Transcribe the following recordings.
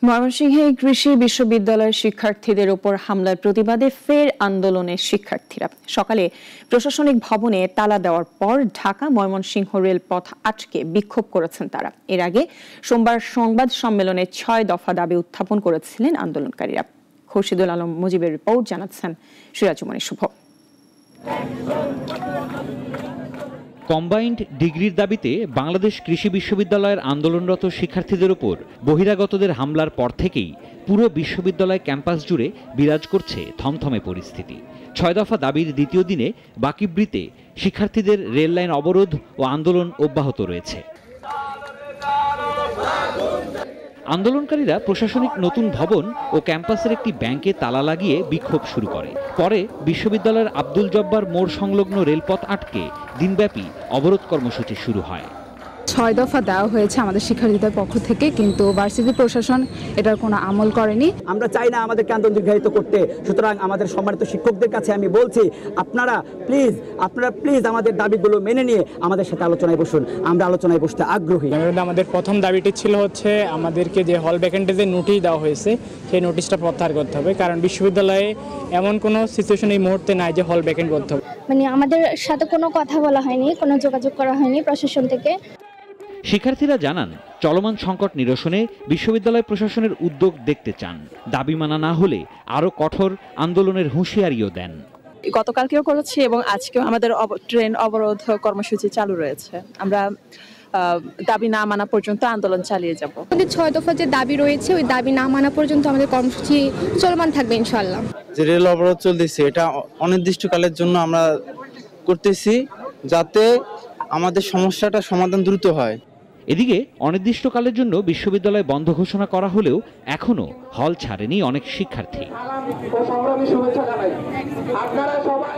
ময়মনসিংহে কৃষি বিশ্ববিদ্যালয়ের শিক্ষার্থীদের উপর হামলার প্রতিবাদে ফের আন্দোলনে শিক্ষার্থীরা। সকালে প্রশাসনিক ভবনে তালা দেওয়ার পর ঢাকা ময়মনসিংহ রেলপথ আটকে বিক্ষোভ করেছেন তারা। এর আগে সোমবার সংবাদ সম্মেলনে ৬ দফা দাবি উত্থাপন করেছিলেন আন্দোলনকারীরা। খুরশিদুল আলম মুজিবের রিপোর্ট, জানাচ্ছেন সিরাজুমণি শুভ। কম্বাইন্ড ডিগ্রির দাবিতে বাংলাদেশ কৃষি বিশ্ববিদ্যালয়ের আন্দোলনরত শিক্ষার্থীদের উপর বহিরাগতদের হামলার পর থেকেই পুরো বিশ্ববিদ্যালয় ক্যাম্পাস জুড়ে বিরাজ করছে থমথমে পরিস্থিতি। ৬ দফা দাবির দ্বিতীয় দিনে বাকিবৃতে শিক্ষার্থীদের রেল লাইন অবরোধ ও আন্দোলন অব্যাহত রয়েছে। আন্দোলনকারীরা প্রশাসনিক নতুন ভবন ও ক্যাম্পাসের একটি ব্যাংকে তালা লাগিয়ে বিক্ষোভ শুরু করে। পরে বিশ্ববিদ্যালয়ের আব্দুল জব্বার মোড় সংলগ্ন রেলপথ আটকে দিনব্যাপী অবরোধ কর্মসূচি শুরু হয়। ৬ দফা দেওয়া হয়েছে আমাদের শিক্ষার্থীদের পক্ষ থেকে, কিন্তু ভার্সিটি প্রশাসন এটার কোনো আমল করেনি। আমরা চাই না আমাদেরকে আন্দোলন দীর্ঘায়িত করতে। সুতরাং আমাদের সম্মানিত শিক্ষকদের কাছে আমি বলছি, আপনারা প্লিজ আমাদের দাবিগুলো মেনে নিয়ে আমাদের সাথে আলোচনায় বসুন। আমরা আলোচনায় বসতে আগ্রহী। আমাদের প্রথম দাবিটি ছিল হচ্ছে আমাদেরকে যে হল ভ্যাকেন্টে যে নোটিশ দেওয়া হয়েছে সেই নোটিশটা প্রত্যাহার করতে হবে, কারণ বিশ্ববিদ্যালয়ে এমন কোনো সিচুয়েশন এই মুহূর্তে নাই যে হল ভ্যাকেন্ট করতে হবে। আমাদের সাথে কোনো কথা বলা হয়নি, কোনো যোগাযোগ করা হয়নি প্রশাসন থেকে। শিক্ষার্থীরা জানান, চলমান সংকট নিরসনে বিশ্ববিদ্যালয় প্রশাসনের উদ্যোগ দেখতে চান। দাবি মানা না হলে আরও কঠোর আন্দোলনের হুঁশিয়ারিও দেন। গতকালকেও করেছি এবং আজকেও আমাদের ট্রেন অবরোধ কর্মসূচি চালু রয়েছে। আমরা দাবি না মানা পর্যন্ত আন্দোলন চালিয়ে যাব। আমাদের ৬ দফা যে দাবি রয়েছে ওই দাবি না মানা পর্যন্ত আমাদের কর্মসূচি চলমান থাকবে ইনশাআল্লাহ। যে রেল অবরোধ চলতেছে এটা অনির্দিষ্টকালের জন্য আমরা করতেছি, যাতে আমাদের সমস্যাটা সমাধান দ্রুত হয়। এদিকে অনির্দিষ্টকালের জন্য বিশ্ববিদ্যালয় বন্ধ ঘোষণা করা হলেও এখনো হল ছাড়েনি অনেক শিক্ষার্থী।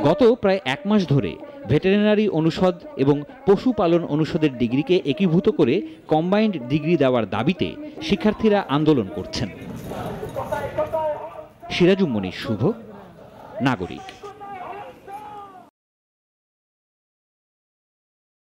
গত প্রায় ১ মাস ধরে ভেটেরিনারি অনুষদ এবং পশুপালন অনুষদের ডিগ্রিকে একীভূত করে কম্বাইন্ড ডিগ্রি দেওয়ার দাবিতে শিক্ষার্থীরা আন্দোলন করছেন। সিরাজুমণি শুভ, নাগরিক।